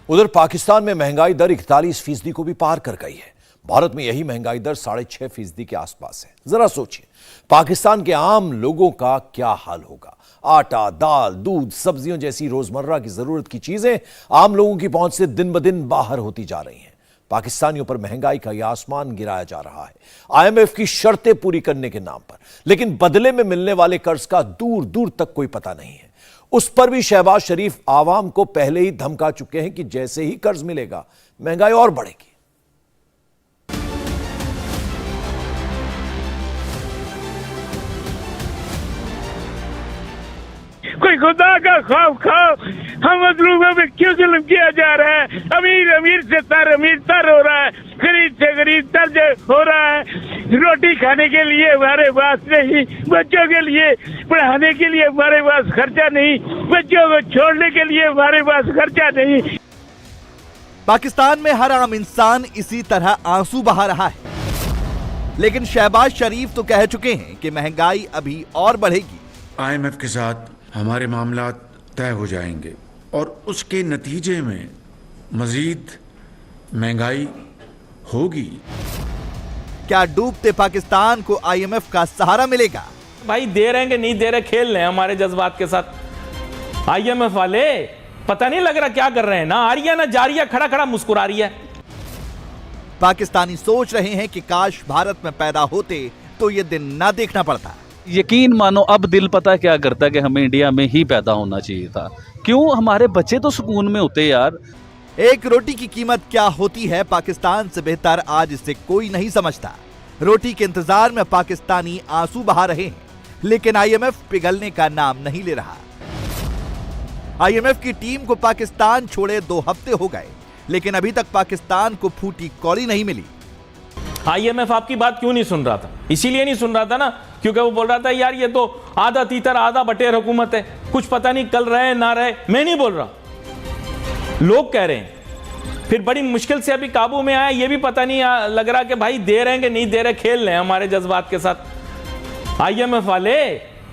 उधर पाकिस्तान में महंगाई दर 41% को भी पार कर गई है। भारत में यही महंगाई दर 6.5% के आसपास है। जरा सोचिए पाकिस्तान के आम लोगों का क्या हाल होगा। आटा, दाल, दूध, सब्जियों जैसी रोजमर्रा की जरूरत की चीजें आम लोगों की पहुंच से दिन ब दिन बाहर होती जा रही हैं। पाकिस्तानियों पर महंगाई का यह आसमान गिराया जा रहा है IMF की शर्तें पूरी करने के नाम पर, लेकिन बदले में मिलने वाले कर्ज का दूर दूर तक कोई पता नहीं है। उस पर भी शहबाज शरीफ आवाम को पहले ही धमका चुके हैं कि जैसे ही कर्ज मिलेगा महंगाई और बढ़ेगी। कोई खुदा का खौफ खाओ, हम मजलूमों में क्यों जुल्म किया जा रहा है। अमीर अमीर से अमीर तर हो रहा है, गरीब से गरीब तर हो रहा है। रोटी खाने के लिए हमारे पास नहीं, बच्चों के लिए पढ़ाने के लिए हमारे पास खर्चा नहीं, बच्चों को छोड़ने के लिए हमारे पास खर्चा नहीं। पाकिस्तान में हर आम इंसान इसी तरह आंसू बहा रहा है, लेकिन शहबाज शरीफ तो कह चुके हैं कि महंगाई अभी और बढ़ेगी। IMF के साथ हमारे मामला तय हो जाएंगे और उसके नतीजे में मजीद महंगाई होगी। क्या डूबते पाकिस्तान को IMF का सहारा मिलेगा? भाई दे रहे हैं कि नहीं दे रहे, खेल रहे हैं हमारे जज्बात के साथ। IMF वाले पता नहीं लग रहा क्या कर रहे हैं। ना आ रही है ना जा रही है, खड़ा खड़ा मुस्कुरा रही है। पाकिस्तानी सोच रहे हैं कि काश भारत में पैदा होते तो ये दिन ना देखना पड़ता। यकीन मानो अब दिल पता क्या करता है कि हमें इंडिया में ही पैदा होना चाहिए था। क्यों? हमारे बच्चे तो सुकून में होते यार। एक रोटी की कीमत क्या होती है पाकिस्तान से बेहतर आज इसे कोई नहीं समझता। रोटी के इंतजार में पाकिस्तानी आंसू बहा रहे हैं, लेकिन IMF पिघलने का नाम नहीं ले रहा। IMF की टीम को पाकिस्तान छोड़े 2 हफ्ते हो गए, लेकिन अभी तक पाकिस्तान को फूटी कौड़ी नहीं मिली। IMF आपकी बात क्यों नहीं सुन रहा था? इसीलिए नहीं सुन रहा था ना क्योंकि वो बोल रहा था यार ये तो आधा तीतर आधा बटेर हुकूमत है, कुछ पता नहीं कल रहे ना रहे। मैं नहीं बोल रहा, लोग कह रहे हैं। फिर बड़ी मुश्किल से अभी काबू में आया, ये भी पता नहीं लग रहा कि भाई दे रहे हैं कि नहीं दे रहे, खेल रहे हैं हमारे जज्बात के साथ। IMF वाले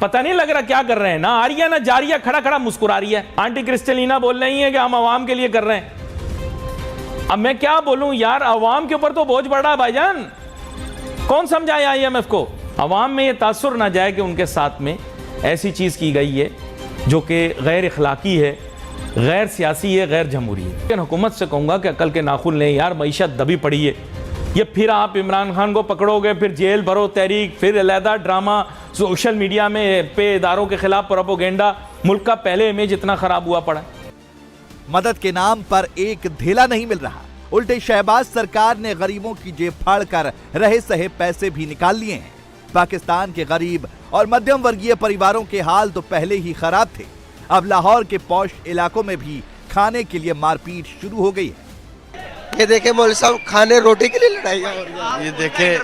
पता नहीं लग रहा क्या कर रहे हैं। ना आ रही है ना जा रही है, खड़ा खड़ा मुस्कुरा रही है। आंटी क्रिस्टलिना बोल रही है कि हम आवाम के लिए कर रहे हैं। अब मैं क्या बोलूं यार, अवाम के ऊपर तो बोझ बढ़ रहा है भाईजान। कौन समझाए IMF को? अवाम में ये तासुर ना जाए कि उनके साथ में ऐसी चीज की गई है जो कि गैर इखलाकी है, गैर सियासी है, गैर जमहूरी है। लेकिन हुकूमत से कहूंगा कि अकल के नाखून लें यार, मईशत दबी पड़ी है। ये फिर आप इमरान खान को पकड़ोगे, फिर जेल भरो तहरीक, फिर अलहदा ड्रामा, सोशल मीडिया में पे इदारों के खिलाफ प्रोपेगेंडा। मुल्क का पहले इमेज इतना खराब हुआ पड़ा है। मदद के नाम पर एक धेला नहीं मिल रहा, उल्टे शहबाज सरकार ने गरीबों की जेब फाड़ कर रहे सहे पैसे भी निकाल लिए हैं। पाकिस्तान के गरीब और मध्यम वर्गीय परिवारों के हाल तो पहले ही खराब थे, अब लाहौर के पौश इलाकों में भी खाने के लिए मारपीट शुरू हो गई है। ये देखे मौलवी साहब, खाने रोटी के लिए लड़ाइयाँ हो रही हैं। ये देखे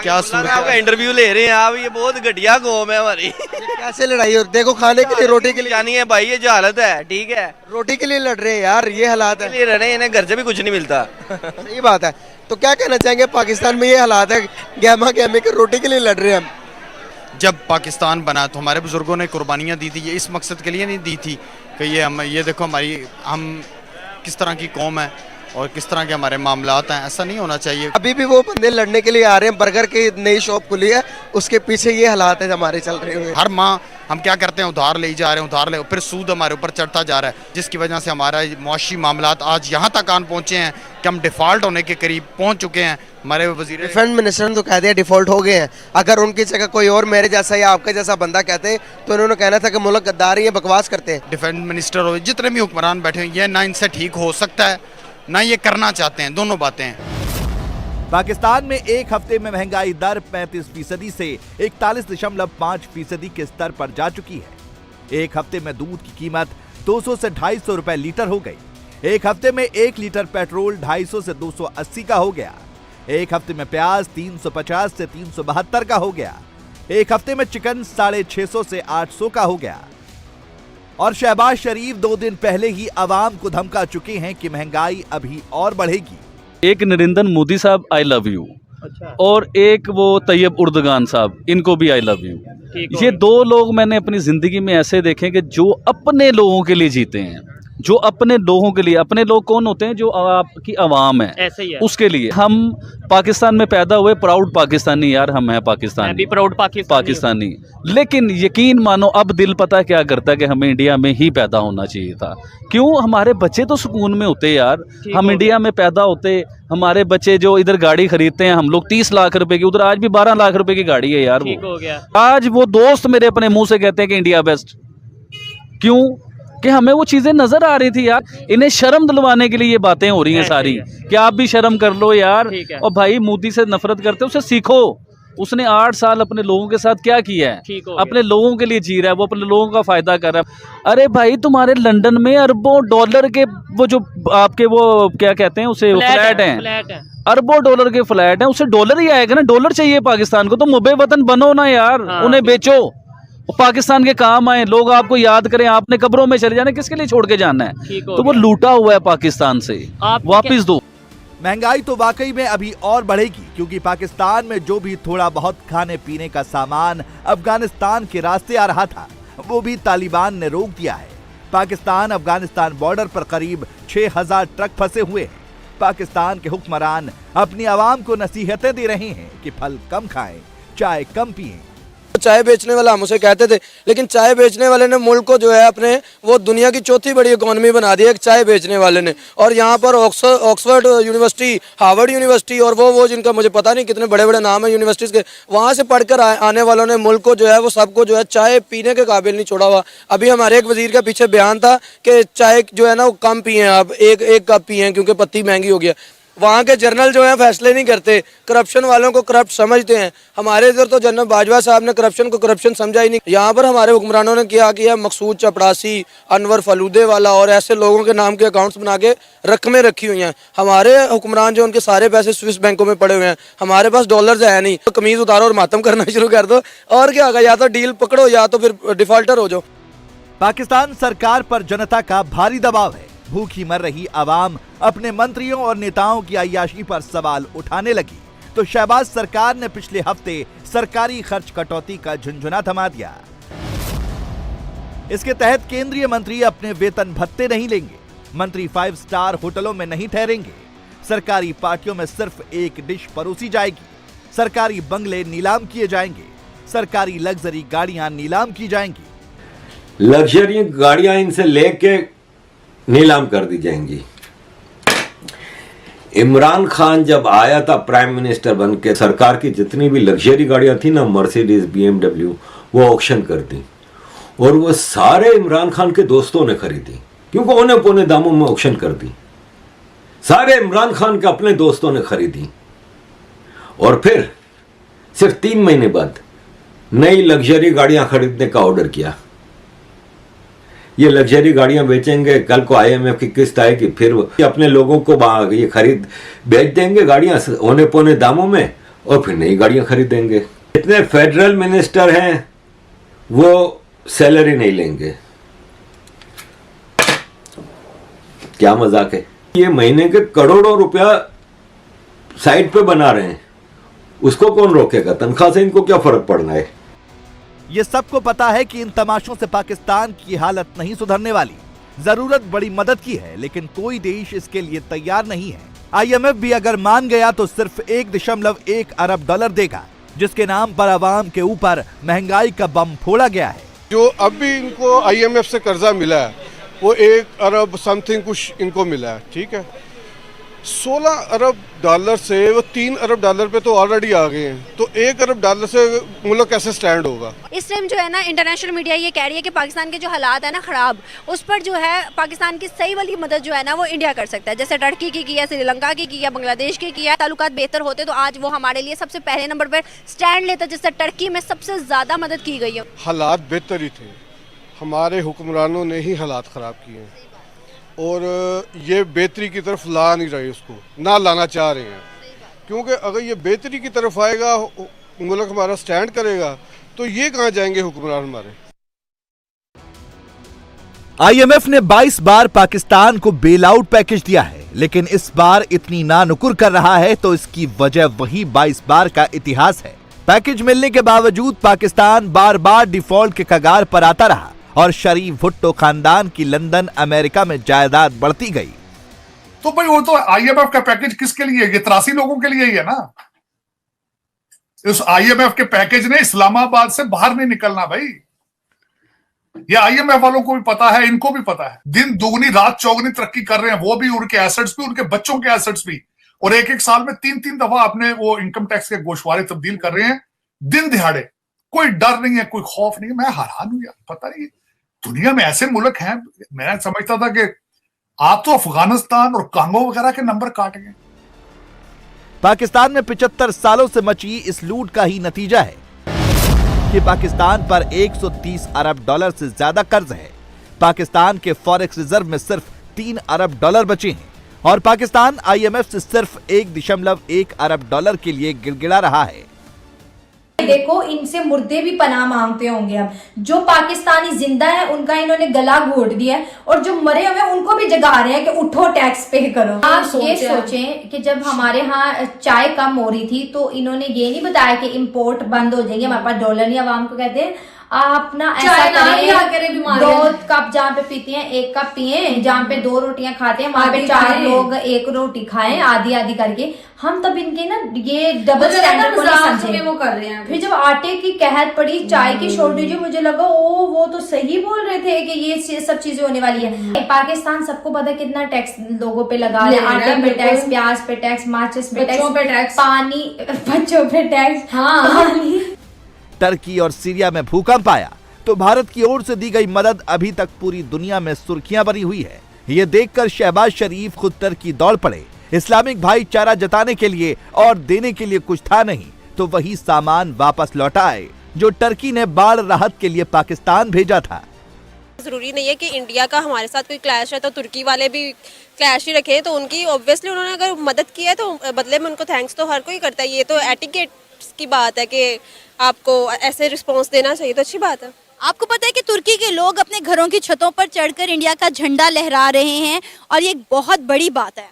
क्या सूरत है। आपका इंटरव्यू ले रहे हैं आप, ये बहुत घटिया कौम है हमारी। कैसे लड़ाई हो? देखो खाने के लिए रोटी के लिए जानी है भाई, ये जो हालत है ठीक है। रोटी के लिए लड़ रहे हैं यार, ये हालात है। ले रहे हैं, इन्हें घर से भी कुछ नहीं मिलता। सही बात है। तो क्या कहना चाहेंगे, पाकिस्तान में ये हालात है, गहमा गहमे के रोटी के लिए लड़ रहे हैं हम। जब पाकिस्तान बना तो हमारे बुजुर्गों ने कुर्बानियाँ दी थी, ये इस मकसद के लिए नहीं दी थी कि ये देखो हम किस तरह की कौम है और किस तरह के हमारे मामलात हैं। ऐसा नहीं होना चाहिए। अभी भी वो बंदे लड़ने के लिए आ रहे हैं। बर्गर की नई शॉप खुली है, उसके पीछे ये हालात है हमारे चल रहे हुए। हर माह हम क्या करते हैं, उधार ले जा रहे हैं, उधार ले, फिर सूद हमारे ऊपर चढ़ता जा रहा है, जिसकी वजह से हमारा मुआशी मामलात आज यहाँ तक आन पहुँचे हैं कि हम डिफ़ॉल्ट होने के करीब पहुँच चुके हैं। हमारे वज़ीर डिफेंस मिनिस्टर ने तो कह दिया डिफ़ॉल्ट हो गए हैं। अगर उनकी जगह कोई और मेरे जैसा या आपके जैसा बंदा कहते तो उन्होंने कहना था कि मुल्क गद्दार है, बकवास करते हैं। डिफेंस मिनिस्टर हो, जितने भी हुक्मरान बैठे हैं, ये ना इनसे ठीक हो सकता है ना ये करना चाहते हैं, दोनों बातें हैं। पाकिस्तान में एक हफ्ते में महंगाई दर 35% से 41.5% के स्तर पर जा चुकी है। एक हफ्ते में दूध की कीमत 200 से 250 रुपए लीटर हो गई। एक हफ्ते में 1 लीटर पेट्रोल 250 से 280 का हो गया। एक हफ्ते में प्याज 350 से 372 का हो गया। एक हफ्ते में चिकन 650 से 800 का हो गया। और शहबाज शरीफ 2 दिन पहले ही अवाम को धमका चुके हैं कि महंगाई अभी और बढ़ेगी। एक नरेंद्र मोदी साहब आई लव यू, और एक वो तैयब उर्दगान साहब, इनको भी आई लव यू। ये 2 लोग मैंने अपनी जिंदगी में ऐसे देखे कि जो अपने लोगों के लिए जीते हैं। जो अपने लोगों के लिए, अपने लोग कौन होते हैं? जो आपकी आवाम है, ऐसे ही है। उसके लिए हम पाकिस्तान में पैदा हुए, प्राउड पाकिस्तानी यार, हम हैं पाकिस्तानी, मैं भी प्राउड पाकिस्तानी। लेकिन यकीन मानो अब दिल पता क्या करता है कि हमें इंडिया में ही पैदा होना चाहिए था। क्यों? हमारे बच्चे तो सुकून में होते यार, हम इंडिया में पैदा होते। हमारे बच्चे जो इधर गाड़ी खरीदते हैं, हम लोग 30 लाख रुपए की, उधर आज भी 12 लाख रुपए की गाड़ी है यार। ठीक हो गया। आज वो दोस्त मेरे अपने मुंह से कहते हैं कि इंडिया बेस्ट। क्यों? कि हमें वो चीजें नजर आ रही थी यार। इन्हें शर्म दिलवाने के लिए ये बातें हो रही हैं सारी, कि आप भी शर्म कर लो यार। और भाई मोदी से नफरत करते हो, उसे सीखो। उसने 8 साल अपने लोगों के साथ क्या किया है? अपने लोगों के लिए जी रहा है, वो अपने लोगों का फायदा कर रहा है। अरे भाई तुम्हारे लंदन में अरबों डॉलर के वो जो आपके वो क्या कहते हैं उसे, फ्लैट हैं, अरबों डॉलर के फ्लैट हैं, उसे डॉलर ही आएगा ना। डॉलर चाहिए पाकिस्तान को, तो मुबे वतन बनो ना यार। उन्हें बेचो, पाकिस्तान के काम आए, लोग आपको याद करें। आपने कब्रों में चले जाना, किसके लिए छोड़ के जाना है? तो वो लूटा हुआ है पाकिस्तान से, वापिस दो। महंगाई तो वाकई में अभी और बढ़ेगी, क्योंकि पाकिस्तान में जो भी थोड़ा बहुत खाने पीने का सामान अफगानिस्तान के रास्ते आ रहा था, वो भी तालिबान ने रोक दिया है। पाकिस्तान अफगानिस्तान बॉर्डर पर करीब 6000 ट्रक फंसे हुए हैं। पाकिस्तान के हुक्मरान अपनी आवाम को नसीहतें दे रहे हैं कि फल कम खाएं, चाय कम पिएं। चाय बेचने वाला हम उसे कहते थे, लेकिन चाय बेचने वाले ने मुल्क को जो है अपने वो दुनिया की चौथी बड़ी इकोनॉमी बना दी है एक चाय बेचने वाले ने। और यहाँ पर ऑक्सफोर्ड यूनिवर्सिटी, हार्वर्ड यूनिवर्सिटी और वो जिनका मुझे पता नहीं कितने बड़े बड़े नाम है यूनिवर्सिटीज़ के, वहाँ से पढ़कर आने वालों ने मुल्क को जो है वो सबको जो है चाय पीने के काबिल नहीं छोड़ा हुआ। अभी हमारे एक वजीर के पीछे बयान था कि चाय जो है ना वो कम पिए, अब एक कप पिए क्योंकि पत्ती महंगी हो गया। वहाँ के जर्नल जो हैं फैसले नहीं करते, करप्शन वालों को करप्ट समझते हैं। हमारे इधर तो जनरल बाजवा साहब ने करप्शन को करप्शन समझा ही नहीं। यहाँ पर हमारे हुक्मरानों ने क्या किया, मकसूद चपड़ासी, अनवर फलूदे वाला और ऐसे लोगों के नाम के अकाउंट्स बना के रकमें रखी हुई हैं। हमारे हुक्मरान जो उनके सारे पैसे स्विस बैंकों में पड़े हुए हैं, हमारे पास डॉलर्स है नहीं। तो कमीज उतारो और मातम करना शुरू कर दो, और क्या होगा, या तो डील पकड़ो या तो फिर डिफॉल्टर हो जाओ। पाकिस्तान सरकार पर जनता का भारी दबाव है। भूखी मर रही आवाम अपने मंत्रियों और नेताओं की अय्याशी पर सवाल उठाने लगी, तो शहबाज सरकार ने पिछले हफ्ते सरकारी खर्च कटौती का झुनझुना थमा दिया। इसके तहत केंद्रीय मंत्री अपने वेतन भत्ते नहीं लेंगे, मंत्री 5 स्टार होटलों में नहीं ठहरेंगे, सरकारी पार्टियों में सिर्फ एक डिश परोसी जाएगी, सरकारी बंगले नीलाम किए जाएंगे, सरकारी लग्जरी गाड़ियां नीलाम की जाएंगी। लग्जरी गाड़ियां इनसे लेके नीलाम कर दी जाएंगी। इमरान खान जब आया था प्राइम मिनिस्टर बन के, सरकार की जितनी भी लग्जरी गाड़ियां थी ना, मर्सिडीज, BMW, वो ऑक्शन कर दी और वो सारे इमरान खान के दोस्तों ने खरीदी, क्योंकि औने पौने दामों में ऑक्शन कर दी। सारे इमरान खान के अपने दोस्तों ने खरीदी और फिर सिर्फ 3 महीने बाद नई लग्जरी गाड़ियां खरीदने का ऑर्डर किया। ये लग्जरी गाड़ियां बेचेंगे, कल को IMF की किस्त आएगी, फिर अपने लोगों को ये खरीद बेच देंगे गाड़ियां औने पौने दामों में, और फिर नई गाड़ियां खरीदेंगे। इतने फेडरल मिनिस्टर हैं वो सैलरी नहीं लेंगे, क्या मजाक है। ये महीने के करोड़ों रुपया साइड पे बना रहे हैं, उसको कौन रोकेगा? तनख्वाह से इनको क्या फर्क पड़ना है? ये सबको पता है कि इन तमाशों से पाकिस्तान की हालत नहीं सुधरने वाली। जरूरत बड़ी मदद की है, लेकिन कोई देश इसके लिए तैयार नहीं है। IMF भी अगर मान गया तो सिर्फ 1.1 अरब डॉलर देगा, जिसके नाम पर आवाम के ऊपर महंगाई का बम फोड़ा गया है। जो अभी इनको IMF से कर्जा मिला है वो 1 अरब समथिंग कुछ इनको मिला है, ठीक है। 16 अरब डॉलर से वो 3 अरब डॉलर पे तो ऑलरेडी आ गए हैं, तो 1 अरब डॉलर से मुल्क कैसे स्टैंड होगा? इस टाइम जो है ना इंटरनेशनल मीडिया ये कह रही है कि पाकिस्तान के जो हालात है ना खराब, उस पर जो है पाकिस्तान की सही वाली मदद जो है ना वो इंडिया कर सकता है। जैसे टर्की की किया, श्रीलंका की किया, बांग्लादेश की किया। ताल्लुकात बेहतर होते तो आज वो हमारे लिए सबसे पहले नंबर पर स्टैंड लेता, जिससे टर्की में सबसे ज्यादा मदद की गई है। हालात बेहतर ही थे, हमारे हुक्मरानों ने ही हालात खराब किए हैं और ये बेहतरी की तरफ ला नहीं रहे, उसको ना लाना चाह रहे हैं, क्योंकि अगर ये बेहतरी की तरफ आएगा, मुल्क हमारा स्टैंड करेगा, तो ये कहाँ जाएंगे हुक्मरान हमारे। IMF ने 22 बार पाकिस्तान को बेल आउट पैकेज दिया है, लेकिन इस बार इतनी नानुकुर कर रहा है तो इसकी वजह वही 22 बार का इतिहास है। पैकेज मिलने के बावजूद पाकिस्तान बार बार डिफॉल्ट के कगार पर आता रहा और शरीफ भुट्टो खानदान की लंदन अमेरिका में जायदाद बढ़ती गई। तो भाई वो तो IMF का पैकेज किसके लिए है? ये 83 लोगों के लिए ही है ना। उस IMF के पैकेज ने इस्लामाबाद से बाहर नहीं निकलना भाई। ये IMF वालों को भी पता है, इनको भी पता है। दिन दुगनी रात चौगनी तरक्की कर रहे हैं, वो भी, उनके एसेट्स भी, उनके बच्चों के एसेट्स भी, और एक एक साल में 3-3 दफा अपने वो इनकम टैक्स के गोशवारे तब्दील कर रहे हैं दिन दिहाड़े। कोई डर नहीं है, कोई खौफ नहीं है। मैं हैरान हूं यार, पता नहीं दुनिया में ऐसे मुल्क हैं। मैं समझता था कि आप तो अफगानिस्तान और कांगो वगैरह के नंबर काट गए। पाकिस्तान में 75 सालों से मची इस लूट का ही नतीजा है कि पाकिस्तान पर 130 अरब डॉलर से ज्यादा कर्ज है। पाकिस्तान के फॉरेक्स रिजर्व में सिर्फ 3 अरब डॉलर बचे हैं और पाकिस्तान IMF से सिर्फ 1.1 अरब डॉलर के लिए गिड़गिड़ा रहा है। देखो, इनसे मुर्दे भी पनाह मांगते होंगे। अब जो पाकिस्तानी जिंदा है उनका इन्होंने गला घोट दिया है, और जो मरे हुए हैं उनको भी जगा रहे हैं कि उठो टैक्स पे करो। आप ये सोचें कि जब हमारे यहाँ चाय कम हो रही थी तो इन्होंने ये नहीं बताया कि इंपोर्ट बंद हो जाएंगे, हमारे पास डॉलर नहीं। आवाम को कहते हैं आप ना ऐसा करें, 2 कप जहाँ पे पीते हैं 1 कप पिए, जहाँ पे 2 रोटियां खाते हैं वहां पे 4 लोग 1 रोटी खाएं, आधी आधी करके। हम तब इनके ना ये डबल स्टैंडर्ड को नहीं समझे, वो कर रहे हैं। फिर जब आटे की कहत पड़ी, चाय की शॉर्टेज, मुझे लगा ओ वो तो सही बोल रहे थे कि ये सब चीजें होने वाली है। पाकिस्तान सबको पता है कितना टैक्स लोगों पे लगा रहे हैं। आटे पे टैक्स, प्याज पे टैक्स, माचिस पे टैक्स, पानी, बच्चों पे टैक्स, पानी। टर्की और सीरिया में भूकंप आया तो भारत की ओर से दी गई मदद अभी तक पूरी दुनिया में सुर्खियां बनी हुई है। ये देखकर शहबाज शरीफ खुद टर्की दौड़ पड़े। इस्लामिक भाईचारा जताने के लिए और देने के लिए कुछ था नहीं तो वही सामान वापस लौटाए जो टर्की ने बाढ़ राहत के लिए पाकिस्तान भेजा था। जरूरी नहीं है कि इंडिया का हमारे साथ कोई क्लैश है तो तुर्की वाले भी क्लैश ही रखे। तो उनकी ऑब्वियसली उन्होंने अगर मदद की है तो बदले में उनको थैंक्स तो हर कोई करता है। ये तो एटिकेट की बात है कि आपको ऐसे रिस्पॉन्स देना चाहिए, तो अच्छी बात है। आपको पता है कि तुर्की के लोग अपने घरों की छतों पर चढ़कर इंडिया का झंडा लहरा रहे हैं, और ये एक बहुत बड़ी बात है।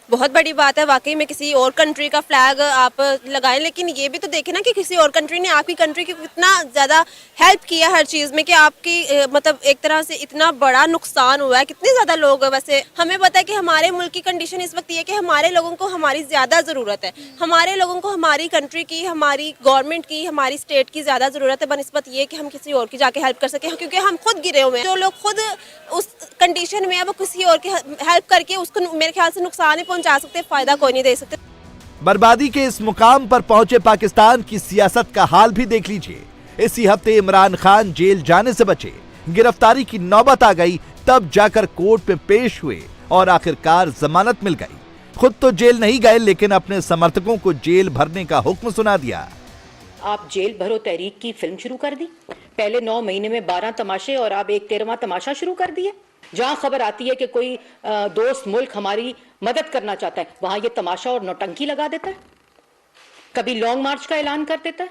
बहुत बड़ी बात है वाकई में। किसी और कंट्री का फ्लैग आप लगाएं, लेकिन ये भी तो देखें ना कि किसी और कंट्री ने आपकी कंट्री की कितना ज़्यादा हेल्प किया हर चीज़ में, कि आपकी मतलब एक तरह से इतना बड़ा नुकसान हुआ है। कितने ज़्यादा लोग, वैसे हमें पता है कि हमारे मुल्क की कंडीशन इस वक्त ये है कि हमारे लोगों को हमारी ज़्यादा ज़रूरत है। हमारे लोगों को हमारी कंट्री की, हमारी गवर्नमेंट की, हमारी स्टेट की ज़्यादा ज़रूरत है बनिस्बत ये कि हम किसी और की जाके हेल्प कर सकें, क्योंकि हम खुद गिरे हुए हैं। जो लोग खुद उस कंडीशन में है वो किसी और की हेल्प करके उसको मेरे ख्याल से नुकसान ही पहुंचा सकते, फायदा कोई नहीं दे सकते। बर्बादी के इस मुकाम पर पहुंचे पाकिस्तान की सियासत का हाल भी देख लीजिए। इसी हफ्ते इमरान खान जेल जाने से बचे, गिरफ्तारी की नौबत आ गई, तब जाकर कोर्ट में पेश हुए और आखिरकार जमानत मिल गई। खुद तो जेल नहीं गए लेकिन अपने समर्थकों को जेल भरने का हुक्म सुना दिया। आप जेल भरो तहरीक की फिल्म शुरू कर दी, पहले 9 महीने में 12 तमाशे और आप एक 13वां तमाशा शुरू कर दिए। जहां खबर आती है कि कोई दोस्त मुल्क हमारी मदद करना चाहता है, वहां ये तमाशा और नौटंकी लगा देता है। कभी लॉन्ग मार्च का ऐलान कर देता है,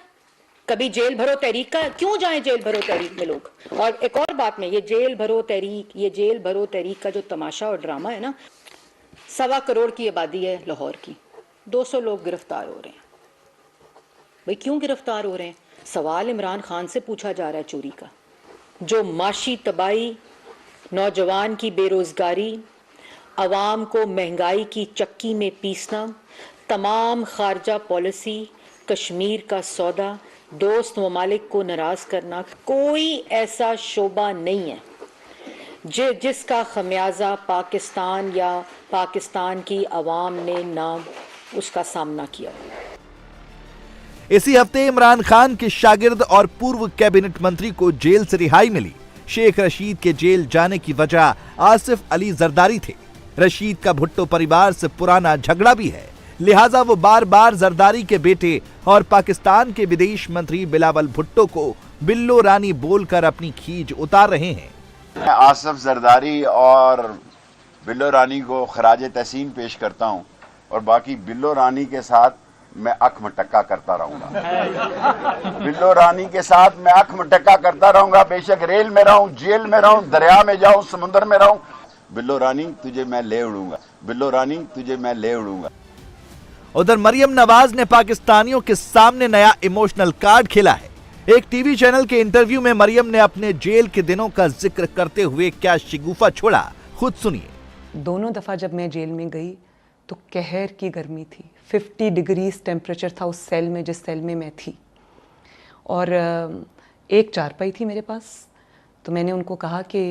कभी जेल भरो तहरीक का। क्यों जाएं जेल भरो तहरीक में लोग? और एक और बात में, ये जेल भरो तहरीक का जो तमाशा और ड्रामा है ना, 1.25 करोड़ की आबादी है लाहौर की, 200 लोग गिरफ्तार हो रहे हैं। भाई क्यों गिरफ्तार हो रहे हैं? सवाल इमरान खान से पूछा जा रहा है चोरी का। जो माशी तबाही, नौजवान की बेरोजगारी, अवाम को महंगाई की चक्की में पीसना, तमाम खारजा पॉलिसी, कश्मीर का सौदा, दोस्त ममालिक को नाराज करना, कोई ऐसा शोबा नहीं है जिसका खमियाजा पाकिस्तान या पाकिस्तान की अवाम ने ना उसका सामना किया। इसी हफ्ते इमरान खान के शागिर्द और पूर्व कैबिनेट मंत्री को जेल से रिहाई मिली। शेख रशीद के जेल जाने की वजह आसिफ अली जरदारी थे। रशीद का भुट्टो परिवार से पुराना झगड़ा भी है, लिहाजा वो बार बार जरदारी के बेटे और पाकिस्तान के विदेश मंत्री बिलावल भुट्टो को बिल्लो रानी बोलकर अपनी खींच उतार रहे हैं। मैं आसिफ जरदारी और बिल्लो रानी को खराज तहसीन पेश करता हूं, और बाकी बिल्लो रानी के साथ मैं अख मटक्का करता रहूंगा। बिल्लो रानी के साथ मैं अख मटक्का करता रहूंगा, बेशक रेल में रहूं, जेल में रहूं, दरिया में जाऊं, समुद्र में रहूं। बिल्लो रानी तुझे मैं ले उड़ूंगा, बिल्लो रानी तुझे मैं ले उड़ूंगा। उधर मरियम नवाज ने पाकिस्तानियों के सामने नया इमोशनल कार्ड खेला है। एक टीवी चैनल के इंटरव्यू में मरियम ने अपने जेल के दिनों का जिक्र करते हुए क्या शिगुफा छोड़ा, खुद सुनिए। दोनों दफ़ा जब मैं जेल में गई तो कहर की गर्मी थी, 50 डिग्रीज टेम्परेचर था उस सेल में जिस सेल में मैं थी। और एक चारपाई थी मेरे पास, तो मैंने उनको कहा कि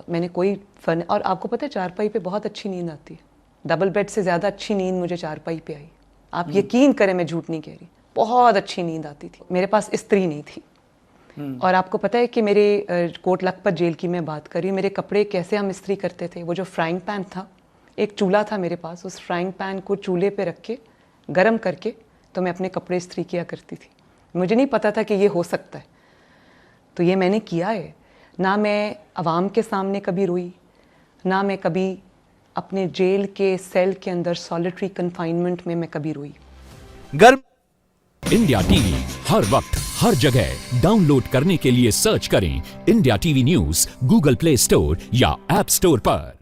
मैंने कोई फन, और आपको पता है चारपाई पे बहुत अच्छी नींद आती है, डबल बेड से ज़्यादा अच्छी नींद मुझे चारपाई पे आई। आप यकीन करें, मैं झूठ नहीं कह रही, बहुत अच्छी नींद आती थी। मेरे पास इस्त्री नहीं थी। और आपको पता है कि मेरे कोट लखपत जेल की मैं बात कर रही हूँ, मेरे कपड़े कैसे हम इस्त्री करते थे। वो जो फ्राइंग पैन था, एक चूल्हा था मेरे पास, उस फ्राइंग पैन को चूल्हे पे रख के गर्म करके तो मैं अपने कपड़े इस्त्री किया करती थी। मुझे नहीं पता था कि ये हो सकता है, तो ये मैंने किया है। ना मैं अवाम के सामने कभी रोई, ना मैं कभी अपने जेल के सेल के अंदर सॉलिटरी कन्फाइनमेंट में मैं कभी रोई। इंडिया टीवी हर वक्त हर जगह डाउनलोड करने के लिए सर्च करें India TV news Google play store या ऐप स्टोर पर।